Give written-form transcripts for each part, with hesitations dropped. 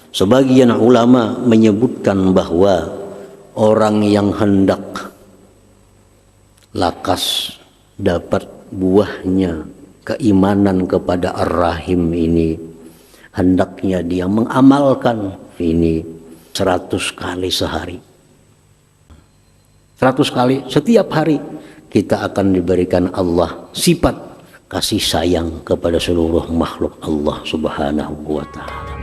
Sebagian ulama menyebutkan bahwa orang yang hendak lakas dapat buahnya keimanan kepada Ar-Rahim ini, hendaknya dia mengamalkan ini 100 kali sehari. 100 kali setiap hari kita akan diberikan Allah sifat kasih sayang kepada seluruh makhluk Allah Subhanahu wa ta'ala.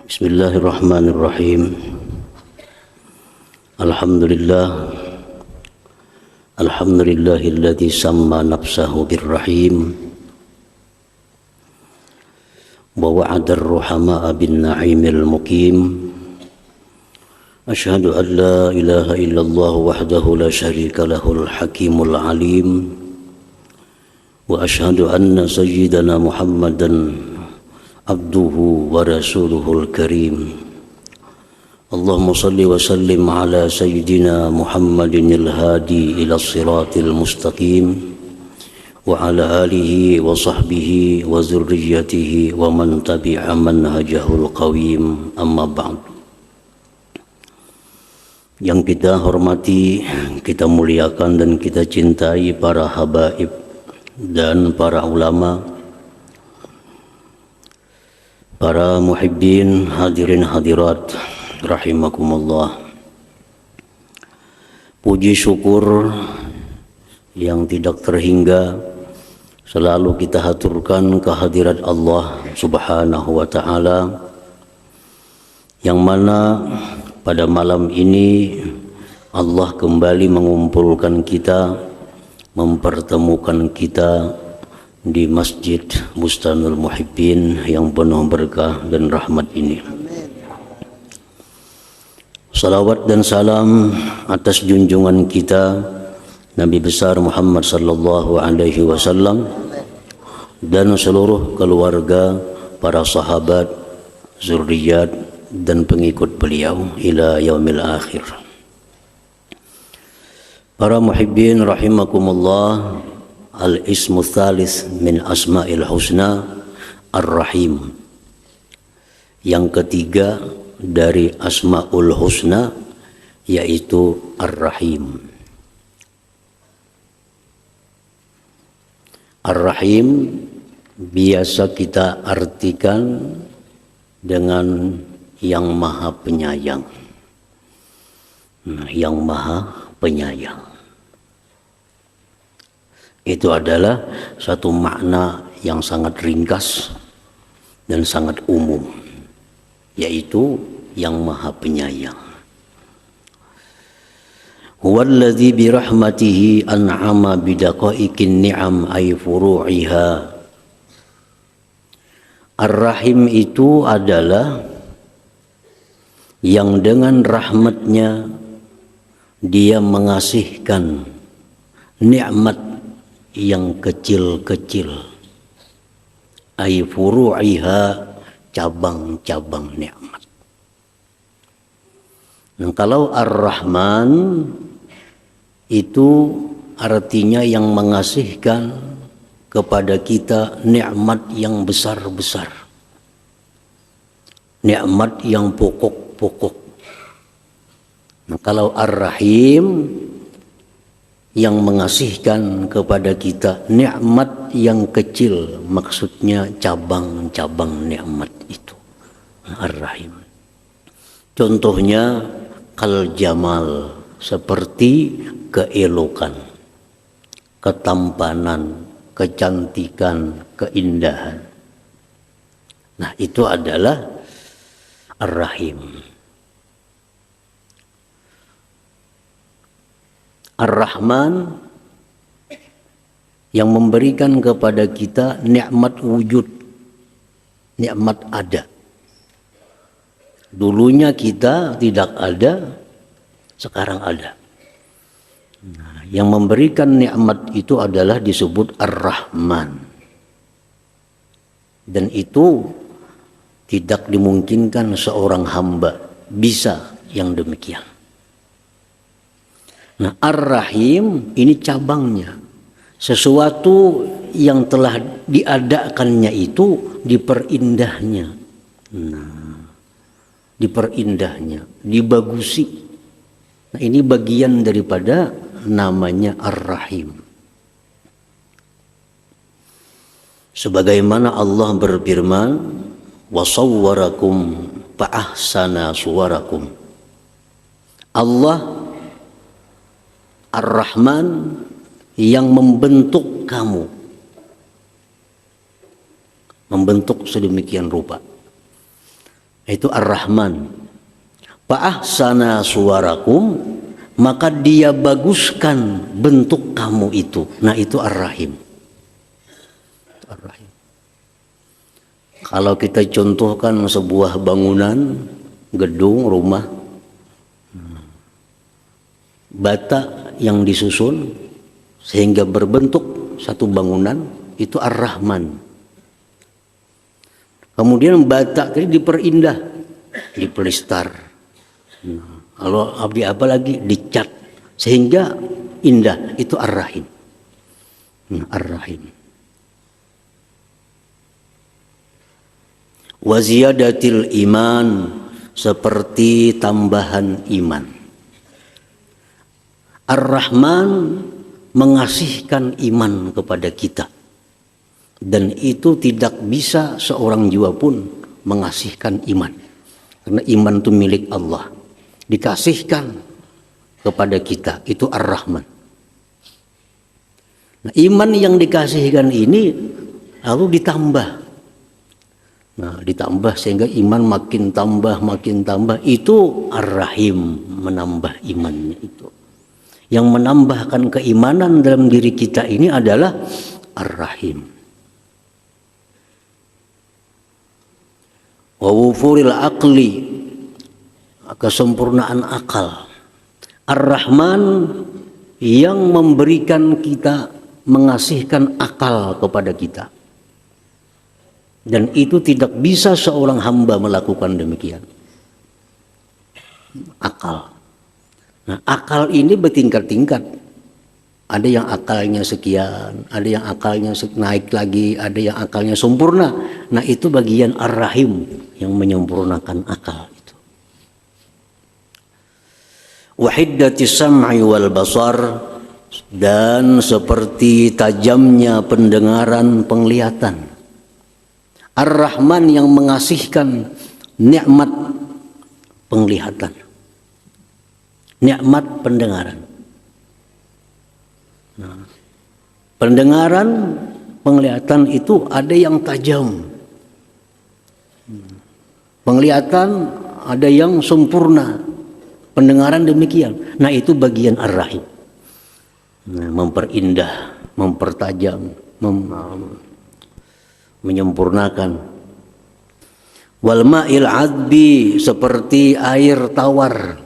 Bismillahirrahmanirrahim. Alhamdulillahilladzi samma nafsahu birrahim wa wa'ada ar-ruhama'a bin na'imil muqim. Asyhadu an la ilaha illallah wahdahu la syarika lahul hakimul alim wa asyhadu anna sayyidana Muhammadan abduhu wa rasuluhul karim. Allahumma salli wa sallim ala sayyidina Muhammadinil hadi ila siratil mustaqim wa ala alihi wa sahbihi wa zurriyyatihi wa man tabi'a manhajahul qawim, amma ba'd. Yang kita hormati, kita muliakan dan kita cintai para habaib dan para ulama, para muhibbin, hadirin hadirat rahimakumullah. Puji syukur yang tidak terhingga selalu kita haturkan kehadirat Allah Subhanahu wa ta'ala, yang mana pada malam ini Allah kembali mengumpulkan kita, mempertemukan kita di Masjid Bustanul Muhibbin yang penuh berkah dan rahmat ini. Salawat dan salam atas junjungan kita Nabi besar Muhammad sallallahu alaihi wasallam dan seluruh keluarga, para sahabat, zurriyat dan pengikut beliau ila yaumil akhir. Para muhibbin rahimakumullah, al-ismu tsalis min asma'il husna ar-rahim. Yang ketiga dari asma'ul husna yaitu ar-rahim. Ar-rahim biasa kita artikan dengan yang maha penyayang. Yang maha penyayang itu adalah satu makna yang sangat ringkas dan sangat umum, yaitu yang maha penyayang. Huwallazi birahmatihi an'ama bidaqaiqin ni'am ay furu'iha. Ar-Rahim itu adalah yang dengan rahmatnya dia mengasihkan nikmat yang kecil-kecil, ay furu'iha, cabang-cabang nikmat. Nah, kalau Ar-Rahman itu artinya yang mengasihkan kepada kita nikmat yang besar-besar, nikmat yang pokok-pokok. Nah, kalau Ar-Rahim yang mengasihkan kepada kita nikmat yang kecil, maksudnya cabang-cabang nikmat itu, Ar-Rahim. Contohnya kal jamal, seperti keelokan, ketampanan, kecantikan, keindahan. Nah, itu adalah Ar-Rahim. Ar-Rahman yang memberikan kepada kita nikmat wujud, nikmat ada. Dulunya kita tidak ada, sekarang ada. Nah, yang memberikan nikmat itu adalah disebut Ar-Rahman. Dan itu tidak dimungkinkan seorang hamba bisa yang demikian. Nah, Ar-Rahim ini cabangnya. Sesuatu yang telah diadakannya itu diperindahnya. Nah, diperindahnya, dibagusi. Nah, ini bagian daripada namanya Ar-Rahim. Sebagaimana Allah berfirman, wa sawwarakum fa ahsana suwarakum. Allah Ar-Rahman yang membentuk kamu, membentuk sedemikian rupa, itu Ar-Rahman. Fa ahsana suwarakum, maka dia baguskan bentuk kamu itu. Nah, itu Ar-Rahim. Ar-Rahim. Kalau kita contohkan sebuah bangunan, gedung, rumah, bata yang disusun sehingga berbentuk satu bangunan, itu Ar-Rahman. Kemudian bata tadi diperindah, dipelistar. Kalau abdi apa lagi, dicat sehingga indah, itu Ar-Rahim. Ar-Rahim. Wa ziyadatil iman, seperti tambahan iman. Ar-Rahman mengasihkan iman kepada kita, dan itu tidak bisa seorang jua pun mengasihkan iman, karena iman itu milik Allah, dikasihkan kepada kita, itu Ar-Rahman. Nah, iman yang dikasihkan ini lalu ditambah. Nah, ditambah sehingga iman makin tambah, itu Ar-Rahim, menambah imannya itu. Yang menambahkan keimanan dalam diri kita ini adalah Ar-Rahim. Wa wufuril aqli, kesempurnaan akal. Ar-Rahman yang memberikan kita, mengasihkan akal kepada kita. Dan itu tidak bisa seorang hamba melakukan demikian. Akal. Nah, akal ini bertingkat-tingkat. Ada yang akalnya sekian, ada yang akalnya naik lagi, ada yang akalnya sempurna. Nah, itu bagian Ar-Rahim yang menyempurnakan akal itu. Wahiddatis sam'i wal basar, dan seperti tajamnya pendengaran, penglihatan. Ar-Rahman yang mengasihkan nikmat penglihatan, nikmat pendengaran. Nah, pendengaran, penglihatan itu ada yang tajam, penglihatan ada yang sempurna, pendengaran demikian. Nah, itu bagian Ar-Rahim. Nah, memperindah, mempertajam, menyempurnakan. Wal ma'il adbi, seperti air tawar.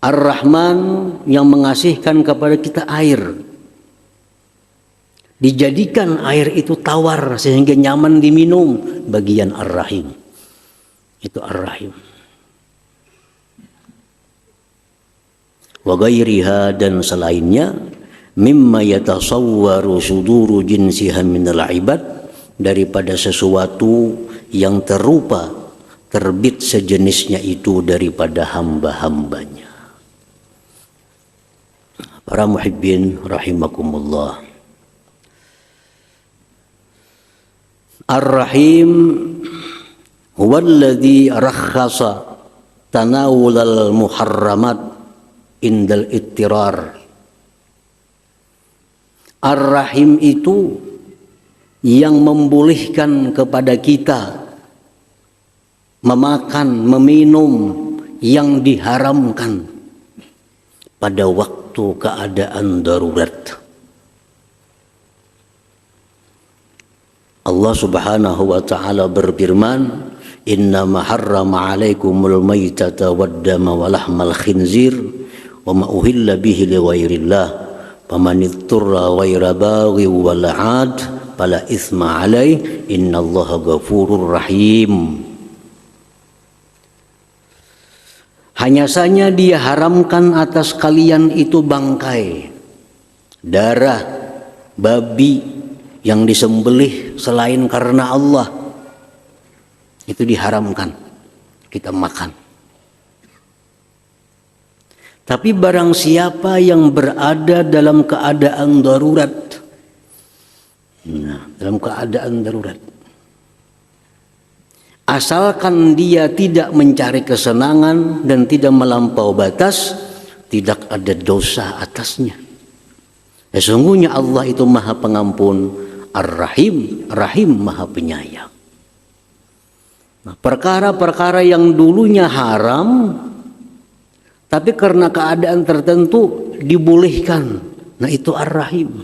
Ar-Rahman yang mengasihkan kepada kita air, dijadikan air itu tawar sehingga nyaman diminum, bagian Ar-Rahim. Itu Ar-Rahim. Wa ghairiha, dan selainnya, mimma yatasawwaru suduru jinsiha minal ibad, daripada sesuatu yang terupa, terbit sejenisnya itu daripada hamba-hambanya. Para muhibbin rahimakumullah. Ar-Rahim huwallazi rakhasa tanawulal muharramat indal ittirar. Ar-Rahim itu yang membolehkan kepada kita memakan, meminum yang diharamkan pada waktu keadaan darurat. Allah Subhanahu wa ta'ala berfirman, "Innama harrama 'alaikumul maitata wad-dama wa lahmal khinzir wa ma uhilla bihi li ghairillah. Faman itturra ghaira baghi wal 'ad fala itsma 'alaihi innallaha ghafurur rahim." Hanya saja dia haramkan atas kalian itu bangkai, darah babi yang disembelih selain karena Allah. Itu diharamkan kita makan. Tapi barang siapa yang berada dalam keadaan darurat, dalam keadaan darurat, asalkan dia tidak mencari kesenangan dan tidak melampau batas, tidak ada dosa atasnya. Sesungguhnya Allah itu Maha Pengampun, Ar-Rahim, Rahim, Maha Penyayang. Nah, perkara-perkara yang dulunya haram, tapi karena keadaan tertentu dibolehkan. Nah, itu Ar-Rahim.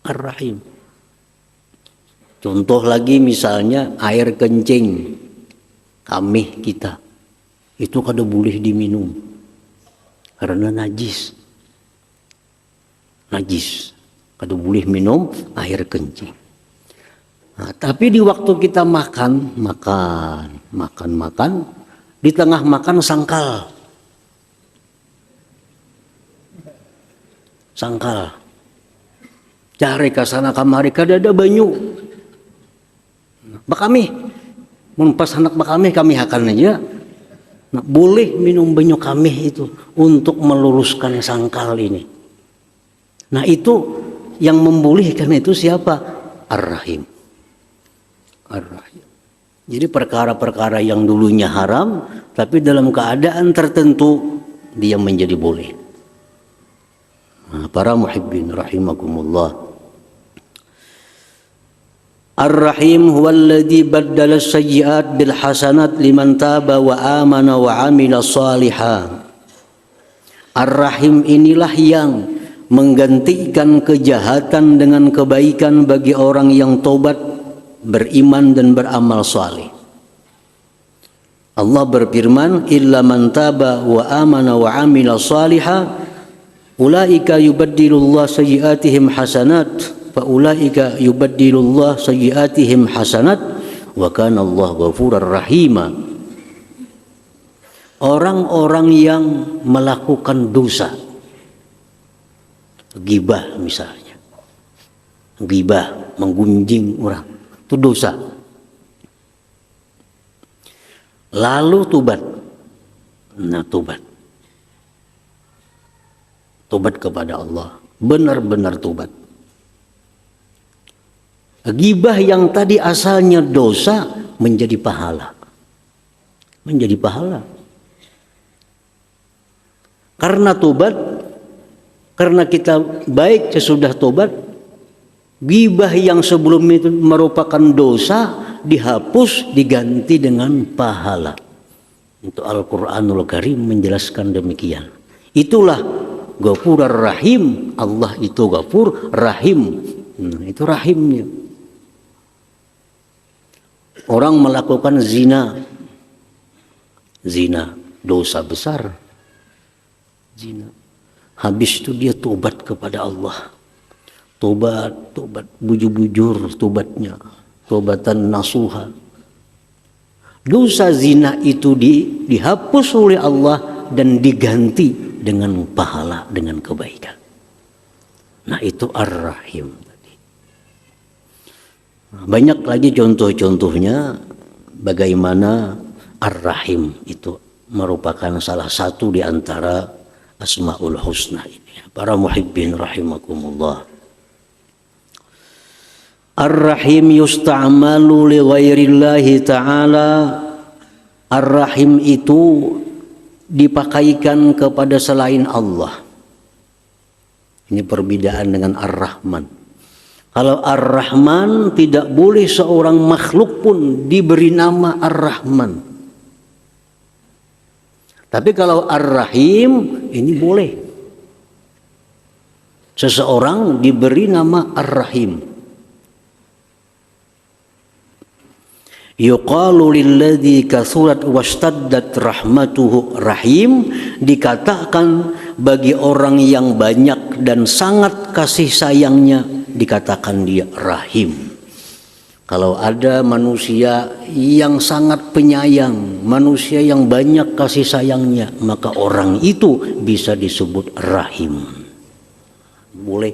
Ar-Rahim. Contoh lagi misalnya air kencing kamih kita. Itu kada boleh diminum. Karena najis. Najis. Kada boleh minum air kencing. Nah, tapi di waktu kita makan, di tengah makan sangkal. Cari ke sana kamari kada ada banyu. Bakami, pas anak bakami kami akan aja. Nah, boleh minum banyu kami itu untuk meluruskan sangkal ini. Nah, itu yang membolehkan itu siapa? Ar-Rahim. Ar-Rahim. Jadi perkara-perkara yang dulunya haram, tapi dalam keadaan tertentu dia menjadi boleh. Nah, para muhibbin rahimakumullah. Ar-Rahim huwallazi baddala as-sayyi'at bil hasanat liman taba wa amana wa amila shalihan. Ar-Rahim inilah yang menggantikan kejahatan dengan kebaikan bagi orang yang tobat, beriman dan beramal saleh. Allah berfirman, illa man taba wa amana wa amila salihah ulaika yubaddilullah sayyiatihim hasanat fa ulaika yubaddilullah sayyiatihim hasanat wa kana Allah ghafurur rahima. Orang-orang yang melakukan dosa, ghibah misalnya, ghibah, menggunjing orang, itu dosa. Lalu tobat. Nah, tobat kepada Allah, benar-benar tobat. Ghibah yang tadi asalnya dosa menjadi pahala. Menjadi pahala. Karena tobat, karena kita baik sesudah tobat, ghibah yang sebelum itu merupakan dosa dihapus, diganti dengan pahala. Untuk Al-Quranul Karim menjelaskan demikian. Itulah Ghafurur Rahim. Allah itu Ghafur Rahim. Nah, itu rahimnya. Orang melakukan zina, dosa besar. Zina. Habis itu dia tobat kepada Allah. Tobat, bujur-bujur tobatnya. Tobatan nasuha. Dosa zina itu dihapus oleh Allah dan diganti dengan pahala, dengan kebaikan. Nah, itu Ar-Rahim tadi. Banyak lagi contoh-contohnya bagaimana Ar-Rahim itu merupakan salah satu di antara Asmaul Husna ini. Para muhibbin rahimakumullah. Ar-Rahim yusta'malu li ghairillahi ta'ala. Ar-Rahim itu dipakaikan kepada selain Allah. Ini perbedaan dengan Ar-Rahman. Kalau Ar-Rahman tidak boleh seorang makhluk pun diberi nama Ar-Rahman. Tapi kalau Ar-Rahim ini boleh. Seseorang diberi nama Ar-Rahim. Yuqalu lilladzi kathurat wastaddat rahmatuhu rahim, dikatakan bagi orang yang banyak dan sangat kasih sayangnya dikatakan dia rahim. Kalau ada manusia yang sangat penyayang, manusia yang banyak kasih sayangnya, maka orang itu bisa disebut rahim. Boleh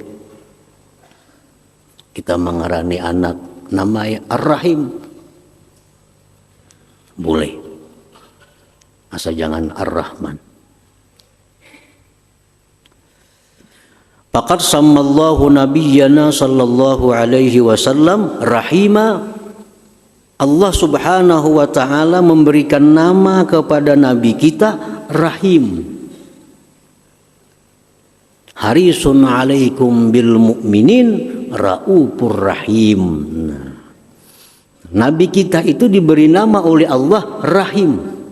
kita mengarani anak namanya Ar-Rahim. Boleh. Asal jangan Ar-Rahman. Faqad sammallahu nabiyyana sallallahu alaihi wasallam rahima. Allah Subhanahu wa taala memberikan nama kepada nabi kita Rahim. Harisun alaikum bil mu'minin raufur rahim. Nah, nabi kita itu diberi nama oleh Allah Rahim.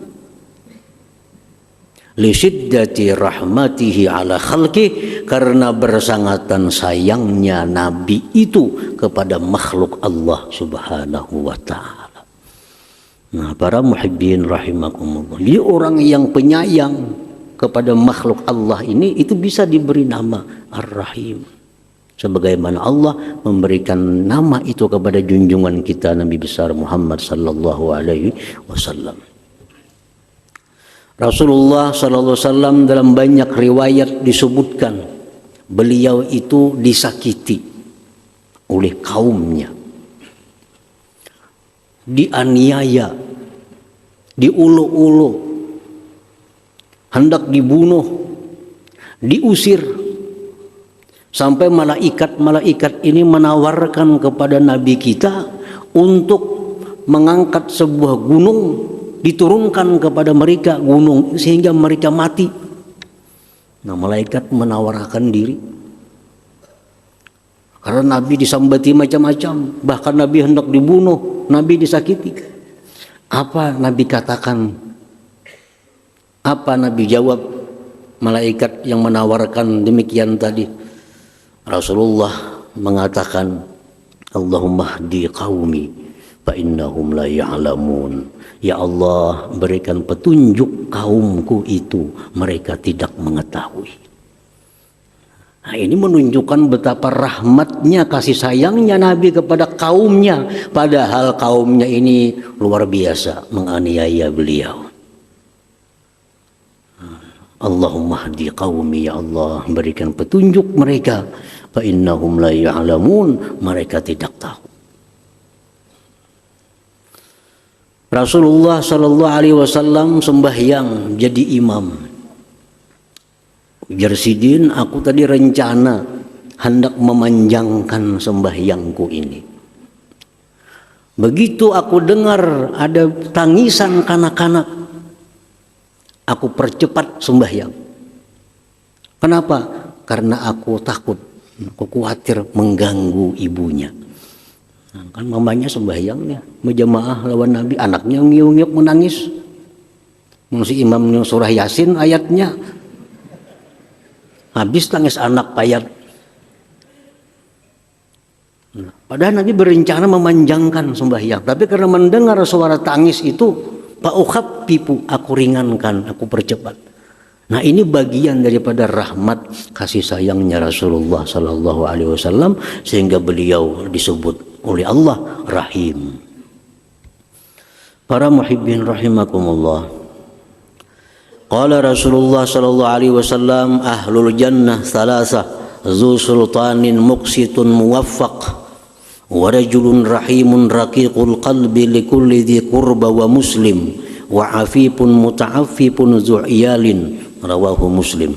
Li syiddati rahmatihi ala khalqi, karena bersangatan sayangnya nabi itu kepada makhluk Allah Subhanahu wa taala. Nah, para muhibbin rahimakumullah, jadi orang yang penyayang kepada makhluk Allah ini itu bisa diberi nama Ar-Rahim. Sebagaimana Allah memberikan nama itu kepada junjungan kita Nabi besar Muhammad sallallahu alaihi wasallam. Rasulullah sallallahu alaihi wasallam dalam banyak riwayat disebutkan beliau itu disakiti oleh kaumnya, dianiaya, diulu-ulu, hendak dibunuh, diusir, sampai malaikat ini menawarkan kepada Nabi kita untuk mengangkat sebuah gunung, diturunkan kepada mereka gunung sehingga mereka mati. Nah, malaikat menawarkan diri karena Nabi disambati macam-macam, bahkan Nabi hendak dibunuh, Nabi disakiti. Apa Nabi katakan? Apa Nabi jawab malaikat yang menawarkan demikian tadi? Rasulullah mengatakan, Allahumma hdi qaumi fa innahum la ya'lamun. Ya Allah, berikan petunjuk kaumku itu, mereka tidak mengetahui. Nah, ini menunjukkan betapa rahmatnya, kasih sayangnya Nabi kepada kaumnya, padahal kaumnya ini luar biasa menganiaya beliau. Allahumma hdi qaumi, ya Allah, berikan petunjuk mereka, fa innahum la ya'lamun, mereka tidak tahu. Rasulullah sallallahu alaihi wasallam sembahyang jadi imam. Jarsidin, aku tadi rencana hendak memanjangkan sembahyangku ini. Begitu aku dengar ada tangisan kanak-kanak, aku percepat sembahyang. Kenapa? Karena aku takut, aku khawatir mengganggu ibunya. Nah, kan mamanya sembahyangnya berjamaah lawan Nabi, anaknya ngiung-ngiung menangis. Si imamnya surah Yasin ayatnya, habis tangis anak payat. Nah, padahal Nabi berencana memanjangkan sembahyang, tapi karena mendengar suara tangis itu, fa'ukhaffifu, aku ringankan, aku percepat. Nah, ini bagian daripada rahmat kasih sayangnya Rasulullah sallallahu alaihi wasallam sehingga beliau disebut oleh Allah Rahim. Para muhibbin rahimakumullah, qala Rasulullah sallallahu alaihi wasallam, ahlul jannah thalatha, zu sultanin muqsitun muwaffaq, wa rajulun rahimun raqiqul qalbi likulli dhi qurba wa muslim, wa afifun muta'affifun zu iyalin, rawahu Muslim.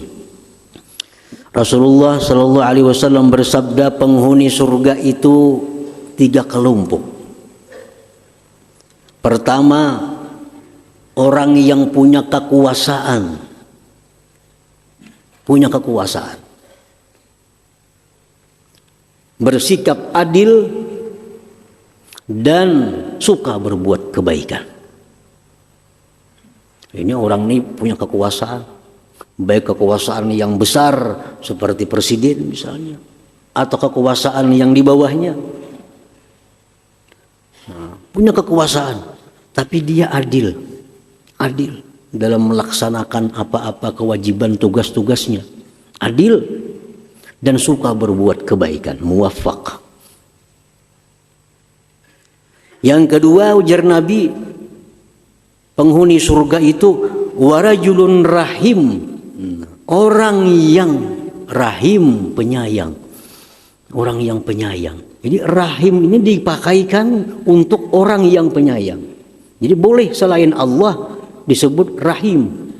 Rasulullah sallallahu alaihi wasallam bersabda, penghuni surga itu 3 kelompok. Pertama, orang yang punya kekuasaan. Bersikap adil dan suka berbuat kebaikan. Ini orang ini punya kekuasaan, baik kekuasaan yang besar seperti presiden misalnya, atau kekuasaan yang di bawahnya. Nah, punya kekuasaan, tapi dia adil dalam melaksanakan apa-apa kewajiban tugas-tugasnya, adil dan suka berbuat kebaikan, muwaffaq. Yang kedua, ujar Nabi, penghuni surga itu warajulun rahim, orang yang rahim, penyayang. Orang yang penyayang. Jadi rahim ini dipakaikan untuk orang yang penyayang. Jadi boleh selain Allah disebut rahim.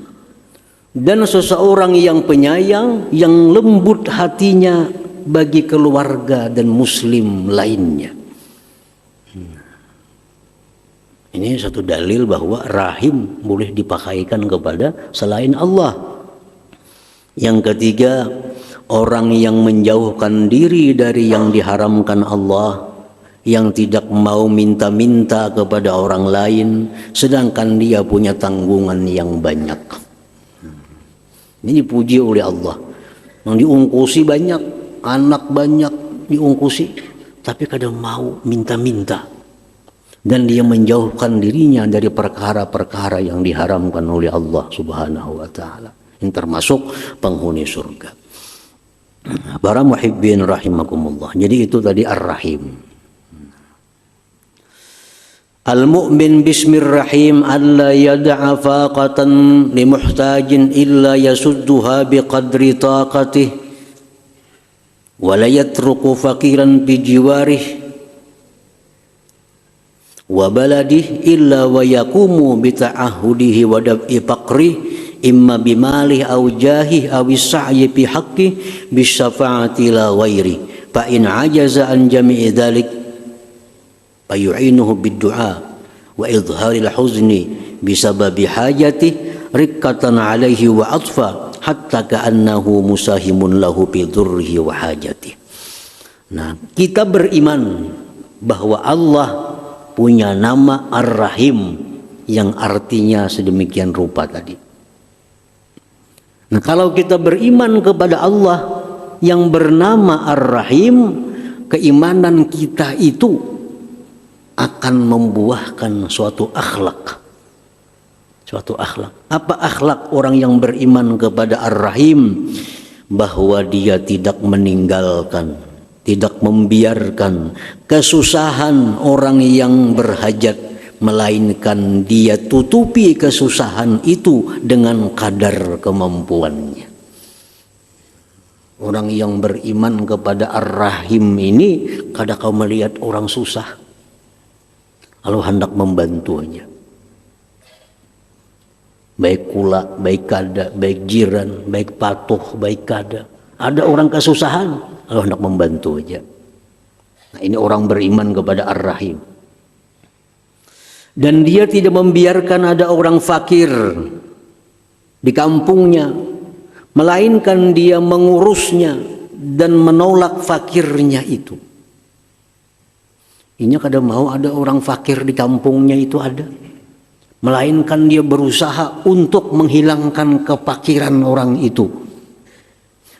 Dan seseorang yang penyayang, yang lembut hatinya bagi keluarga dan muslim lainnya. Ini satu dalil bahwa rahim boleh dipakaikan kepada selain Allah. Yang ketiga, orang yang menjauhkan diri dari yang diharamkan Allah, yang tidak mau minta-minta kepada orang lain, sedangkan dia punya tanggungan yang banyak. Ini dipuji oleh Allah. Yang diungkusi banyak, anak banyak diungkusi, tapi kadang mau minta-minta. Dan dia menjauhkan dirinya dari perkara-perkara yang diharamkan oleh Allah Subhanahu wa ta'ala. Ini termasuk penghuni surga. Para muhibbin rahimakumullah. Jadi itu tadi ar-rahim. Al-mu'min bismir rahim alla yad'a faqatan li muhtajin illa yasudduha biqadri taqatih wa la yatruku faqiran bi jiwarih wa baladih illa wa yaqumu bi ta'ahudihi wa dab'i faqrih imma bimalih aw jahih aw sa'yi fi haqqi bisyafa'ati la ghairi fa in ajaza an jami'i dzalik fa yu'inuhu bid-du'a wa idharil huzni bisababi hajati riqqatan 'alaihi wa atfa hatta ka'annahu musahimun lahu bi dhurrihi wa hajati. Nah, kita beriman bahwa Allah punya nama Ar-Rahim yang artinya sedemikian rupa tadi. Nah, kalau kita beriman kepada Allah yang bernama Ar-Rahim, keimanan kita itu akan membuahkan suatu akhlak. Suatu akhlak. Apa akhlak orang yang beriman kepada Ar-Rahim? Bahwa dia tidak meninggalkan, tidak membiarkan kesusahan orang yang berhajat, melainkan dia tutupi kesusahan itu dengan kadar kemampuannya. Orang yang beriman kepada Ar-Rahim ini, kadang kau melihat orang susah, lalu hendak membantunya. Baik kula, baik kada, baik jiran, baik patuh, baik kada. Ada orang kesusahan, lalu hendak membantu aja. Nah, ini orang beriman kepada Ar-Rahim. Dan dia tidak membiarkan ada orang fakir di kampungnya, melainkan dia mengurusnya dan menolak fakirnya itu. Ini kadang mau ada orang fakir di kampungnya itu ada, melainkan dia berusaha untuk menghilangkan kefakiran orang itu,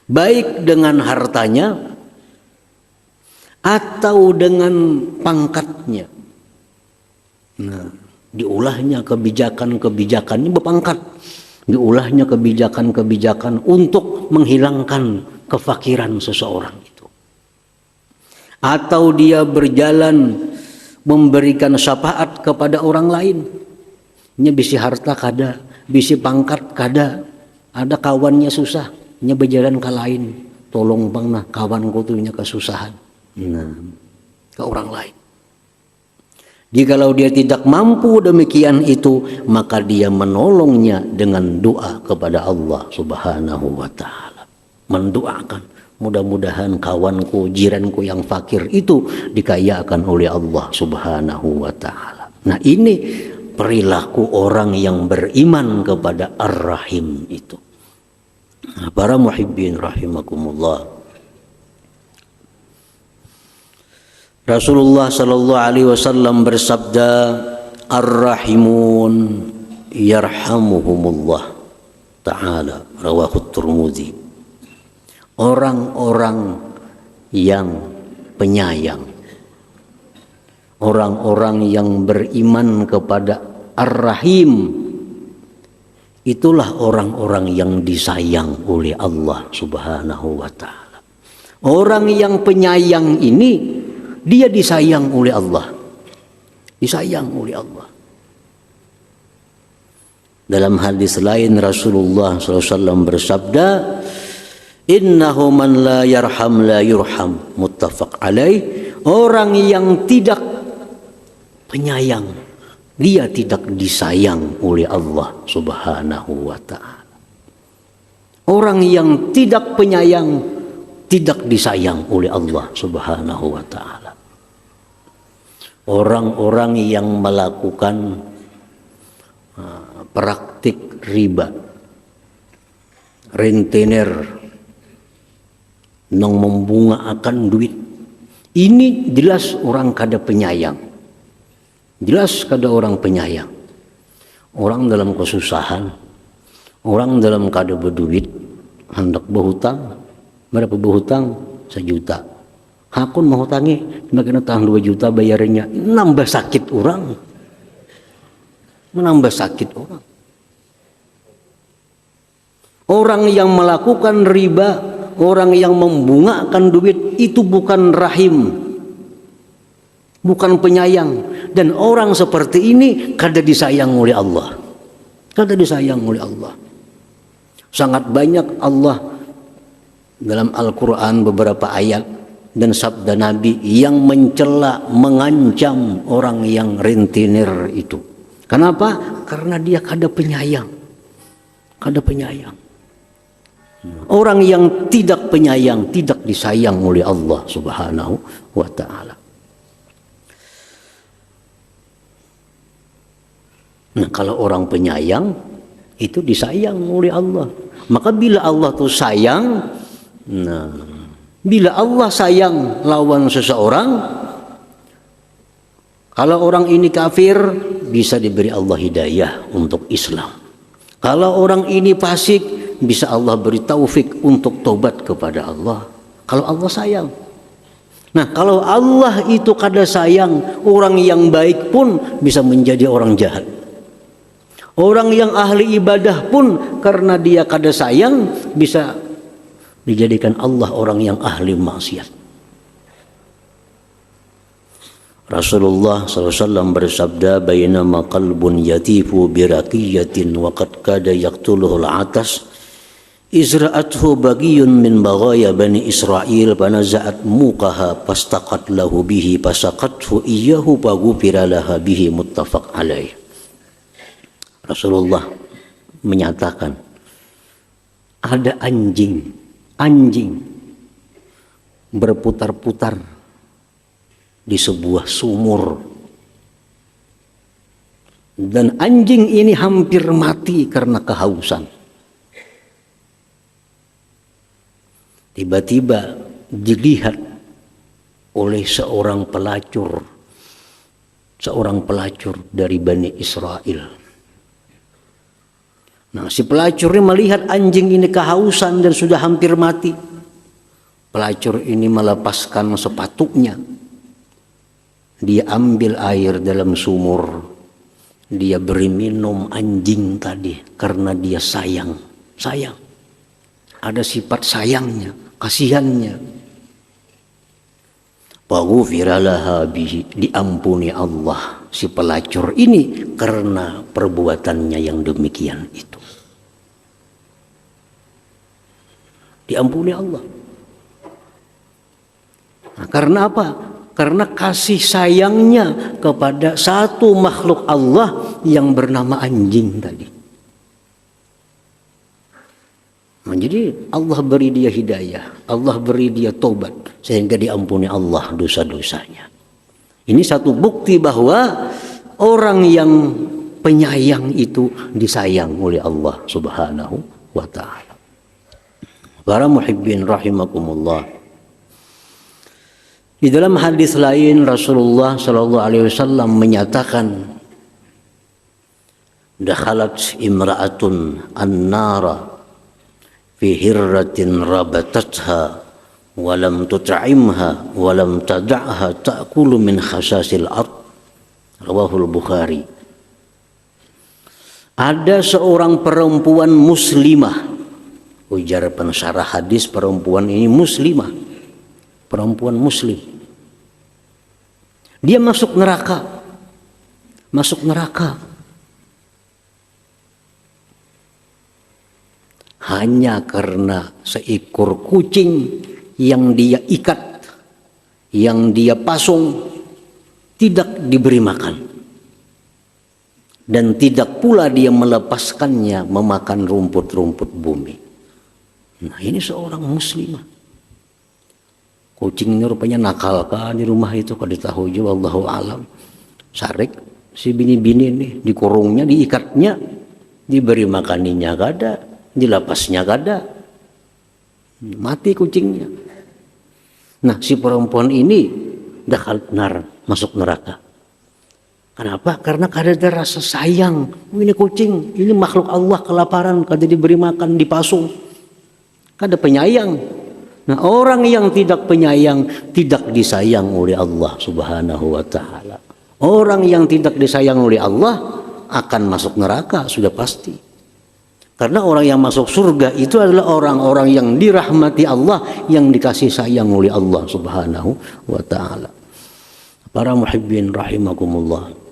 baik dengan hartanya atau dengan pangkatnya. Nah, diulahnya kebijakan-kebijakannya berpangkat, diulahnya kebijakan-kebijakan untuk menghilangkan kefakiran seseorang itu. Atau dia berjalan memberikan syafaat kepada orang lain. Nya bisi harta kada, bisi pangkat kada, ada kawannya susah, nya berjalan ke lain, tolong bang nah kawan ku tuh nya kesusahan. Nah, ke orang lain. Jikalau dia tidak mampu demikian itu, maka dia menolongnya dengan doa kepada Allah Subhanahu wa ta'ala. Mendoakan, mudah-mudahan kawanku, jiranku yang fakir itu dikayakan oleh Allah Subhanahu wa ta'ala. Nah, ini perilaku orang yang beriman kepada Ar-Rahim itu. Nah, para muhibbin rahimakumullah. Rasulullah sallallahu alaihi wasallam bersabda, Ar-Rahimun yarhamuhumullah ta'ala, rawahu Tirmidzi. Orang-orang yang penyayang, orang-orang yang beriman kepada Ar-Rahim, itulah orang-orang yang disayang oleh Allah Subhanahu wa ta'ala. Orang yang penyayang ini, dia disayang oleh Allah. disayang oleh Allah. Dalam hadis lain Rasulullah SAW bersabda, innahu man la yarham la yurham, muttafaq alaih. Orang yang tidak penyayang, dia tidak disayang oleh Allah Subhanahu wa ta'ala. Orang yang tidak penyayang, tidak disayang oleh Allah Subhanahu wa ta'ala. Orang-orang yang melakukan praktik riba, rentenir, nang membunga akan duit, ini jelas orang kada penyayang, jelas kada orang penyayang. Orang dalam kesusahan, orang dalam kada berduit, hendak berhutang. Berapa berhutang? 1 juta. Hakun mau hutangi, makin utang 2 juta bayarnya, nambah sakit orang, menambah sakit orang. Orang yang melakukan riba, orang yang membungakan duit, itu bukan rahim, bukan penyayang. Dan orang seperti ini kada disayang oleh Allah, kada disayang oleh Allah. Sangat banyak Allah dalam Al-Quran beberapa ayat dan sabda Nabi yang mencela, mengancam orang yang rentenir itu. Kenapa? Karena dia kada penyayang, kada penyayang. Orang yang tidak penyayang tidak disayang oleh Allah Subhanahu wa ta'ala. Nah, kalau orang penyayang itu disayang oleh Allah. Maka bila Allah tuh sayang, nah, bila Allah sayang lawan seseorang, kalau orang ini kafir, bisa diberi Allah hidayah untuk Islam. Kalau orang ini fasik, bisa Allah beri taufik untuk tobat kepada Allah. Kalau Allah sayang. Nah, kalau Allah itu kada sayang, orang yang baik pun bisa menjadi orang jahat. Orang yang ahli ibadah pun karena dia kada sayang, bisa dijadikan Allah orang yang ahli maksiat. Rasulullah SAW bersabda, bainama qalbun yatifu biraqiyatin wa qad kada yaqtuluhu al-atas izra'athu bagiyun min baghaya bani Israel panaza'at muqaha fastaqat lahu bihi fasaqathu iyyahu faghufira laha bihi, muttafaq alaih. Rasulullah menyatakan, ada anjing berputar-putar di sebuah sumur, dan anjing ini hampir mati karena kehausan. Tiba-tiba dilihat oleh seorang pelacur dari Bani Israel. Nah, si pelacurnya melihat anjing ini kehausan dan sudah hampir mati. Pelacur ini melepaskan sepatunya. Dia ambil air dalam sumur. Dia beri minum anjing tadi karena dia sayang. Sayang. Ada sifat sayangnya, kasihannya. Faghufira laha bihi, diampuni Allah si pelacur ini karena perbuatannya yang demikian itu. Diampuni Allah. Nah, karena apa? Karena kasih sayangnya kepada satu makhluk Allah yang bernama anjing tadi. Nah, jadi Allah beri dia hidayah, Allah beri dia tobat sehingga diampuni Allah dosa-dosanya. Ini satu bukti bahwa orang yang penyayang itu disayang oleh Allah Subhanahu wa ta'ala. Para muhibbin rahimakumullah. Di dalam hadis lain Rasulullah sallallahu alaihi wasallam menyatakan, dakhalat imra'atun an-nara fi hirratin rabatatha wa lam tut'imha wa lam tad'ha ta'kulu min khasasil ard. Rawahul Bukhari. Ada seorang perempuan muslimah. Ujar pensyarah hadis, perempuan ini muslimah, perempuan muslim. Dia masuk neraka masuk neraka. Hanya karena seekor kucing yang dia ikat, yang dia pasung, tidak diberi makan. Dan tidak pula dia melepaskannya memakan rumput-rumput bumi. Nah, ini seorang muslimah. Kucing ini rupanya nakal kan di rumah itu, kalau ditahu juga wallahu alam. Sarik si bini-bini ini, dikurungnya, diikatnya, diberi makaninya kada, dilepasnya kada, mati kucingnya. Nah, si perempuan ini dakal nar, masuk neraka. Kenapa? Karena kada ada rasa sayang. Ini kucing, ini makhluk Allah kelaparan, kada diberi makan, dipasung, kada penyayang. Nah, orang yang tidak penyayang tidak disayang oleh Allah Subhanahu wa taala. Orang yang tidak disayang oleh Allah akan masuk neraka, sudah pasti. Karena orang yang masuk surga itu adalah orang-orang yang dirahmati Allah, yang dikasih sayang oleh Allah Subhanahu wa taala. Para muhibbin rahimakumullah.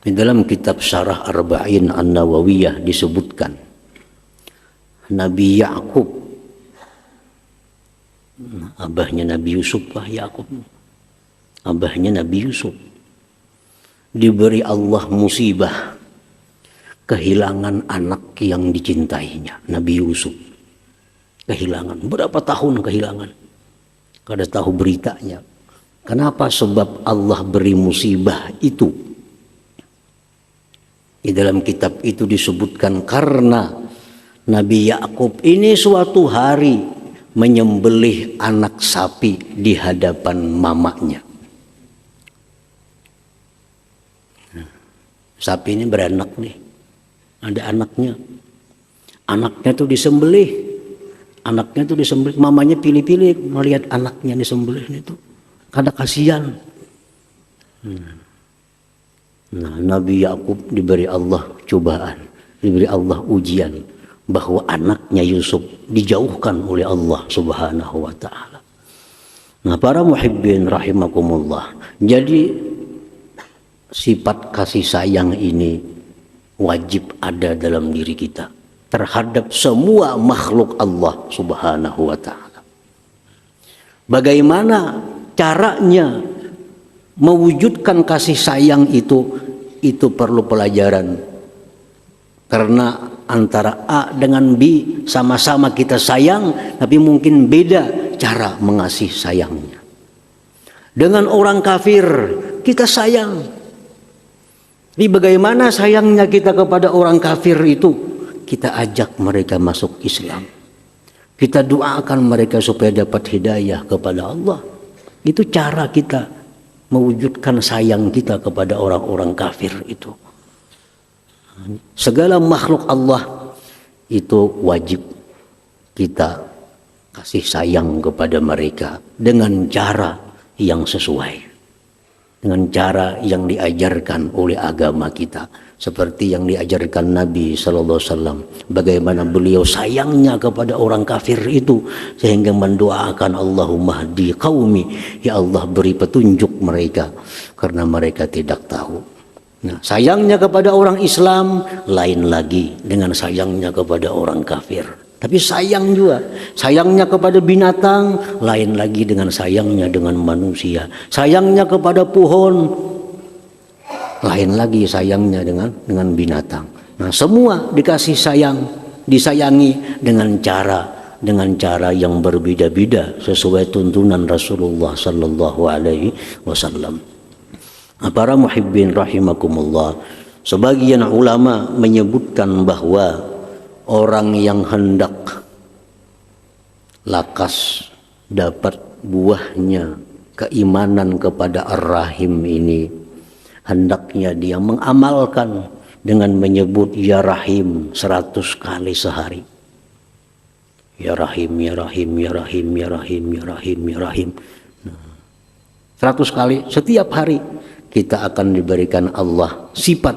Di dalam kitab Syarah Arba'in An-Nawawiyah disebutkan Nabi Yakub, abahnya Nabi Yusuf, Yakub, abahnya Nabi Yusuf, diberi Allah musibah kehilangan anak yang dicintainya. Nabi Yusuf kehilangan, berapa tahun kehilangan, kada tahu beritanya. Kenapa? Sebab Allah beri musibah itu. Di dalam kitab itu disebutkan karena Nabi Yakub ini suatu hari menyembelih anak sapi di hadapan mamanya. Sapi ini beranak nih, ada anaknya. Anaknya tuh disembelih, mamanya pilih-pilih melihat anaknya disembelih itu, kada kasihan. Nah, Nabi Yakub diberi Allah cobaan, diberi Allah ujian, bahwa anaknya Yusuf dijauhkan oleh Allah Subhanahu wa taala. Nah, para muhibbin rahimakumullah. Jadi sifat kasih sayang ini wajib ada dalam diri kita terhadap semua makhluk Allah Subhanahu wa taala. Bagaimana caranya mewujudkan kasih sayang itu perlu pelajaran. Karena antara A dengan B sama-sama kita sayang, tapi mungkin beda cara mengasih sayangnya. Dengan orang kafir kita sayang. Jadi bagaimana sayangnya kita kepada orang kafir itu? Kita ajak mereka masuk Islam. Kita doakan mereka supaya dapat hidayah kepada Allah. Itu cara kita mewujudkan sayang kita kepada orang-orang kafir itu. Segala makhluk Allah itu wajib kita kasih sayang kepada mereka dengan cara yang sesuai, dengan cara yang diajarkan oleh agama kita, seperti yang diajarkan Nabi Sallallahu Alaihi Wasallam. Bagaimana beliau sayangnya kepada orang kafir itu sehingga mendoakan Allahumma hdi qaumi, ya Allah beri petunjuk mereka karena mereka tidak tahu. Nah, sayangnya kepada orang Islam lain lagi dengan sayangnya kepada orang kafir. Tapi sayang juga, sayangnya kepada binatang lain lagi dengan sayangnya dengan manusia. Sayangnya kepada pohon lain lagi sayangnya dengan binatang. Nah, semua dikasih sayang, disayangi dengan cara yang berbeda-beda sesuai tuntunan Rasulullah sallallahu alaihi wasallam. Para muhibbin rahimakumullah, sebagian ulama menyebutkan bahwa orang yang hendak lakas dapat buahnya keimanan kepada Ar-Rahim ini, hendaknya dia mengamalkan dengan menyebut Ya Rahim 100 kali sehari. Ya Rahim, Ya Rahim, Ya Rahim, Ya Rahim, Ya Rahim, Ya Rahim. 100 kali setiap hari kita akan diberikan Allah sifat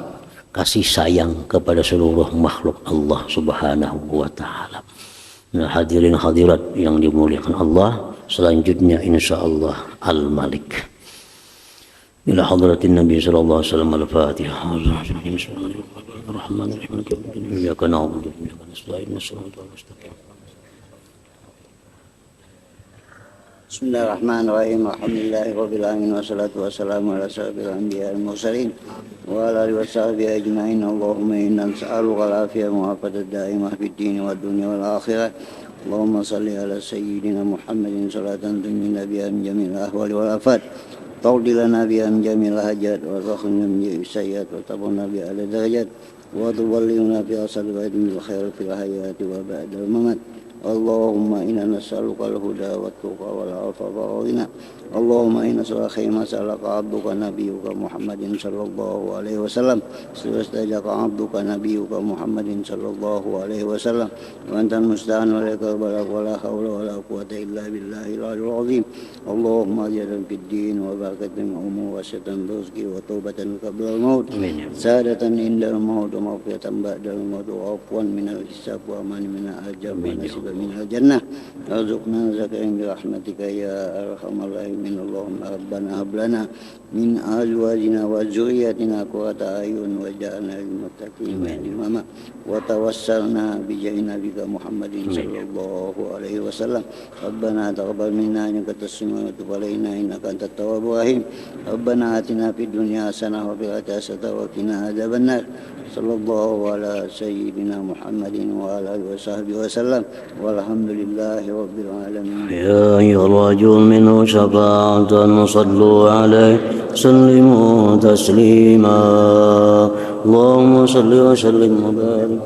kasih sayang kepada seluruh makhluk Allah Subhanahu wa taala. Nah, hadirin hadirat yang dimuliakan Allah, selanjutnya insyaallah Al-Malik. إلى حضرة النبي صلى الله عليه وسلم. الفاتحة. بسم الله الرحمن الرحيم. إياك نعبد وإياك نستعين الصراط المستقيم. بسم الله الرحمن الرحيم. الحمد لله رب العالمين والصلاة والسلام على أشرف الأنبياء والمرسلين وعلى آله وصحبه أجمعين. اللهم إنا نسألك العافية والعافية الدائمة في الدين والدنيا والآخرة. اللهم صل على سيدنا محمد صلاة تنجينا بها من جميع الأهوال والآفات، تقضي لنا بها من جميع الحاجات، وتخرجنا من جميع السيئات، وترفعنا بها على الدرجات، وتبلغنا بها صدقات من الخير في الحياة وبعد الممات. اللهم إنا نسألك الهدى والتقى والعفو والغنى. اللهم إنا نسألك خير ما سألك عبدك نبيك محمد صلى الله عليه وسلم، واستجاك عبدك نبيك محمد صلى الله عليه وسلم، وأنت المستعان وإليك البلاغ، ولا حول ولا قوة إلا بالله العلي العظيم. اللهم أجرا في الدين وبركة أمور وشتى برزق وتوبة قبل الموت، سادة عند الموت ومغفرة بعد الموت، وعفوا من الحساب وأمان من العذاب ونصيبا من الجنة. ارزقنا زكاة برحمتك يا أرحم الراحمين. اللهم ربنا هب لنا من أزواجنا وذرياتنا قرة أعين واجعلنا للمتقين إماما. وتوسلنا بجاه نبيك محمد صلى الله عليه وسلم. ربنا تقبل منا إنك أنت السميع وتب علينا إنك أنت التواب الرحيم. ربنا آتنا في الدنيا حسنة وفي الآخرة حسنة وقنا عذاب النار. صلى الله على سيدنا محمد وعلى آله وصحبه وسلم، والحمد لله رب العالمين. يا أيها الرجل منه شفاعة صلوا عليه سلموا تسليما. اللهم صل وسلم وبارك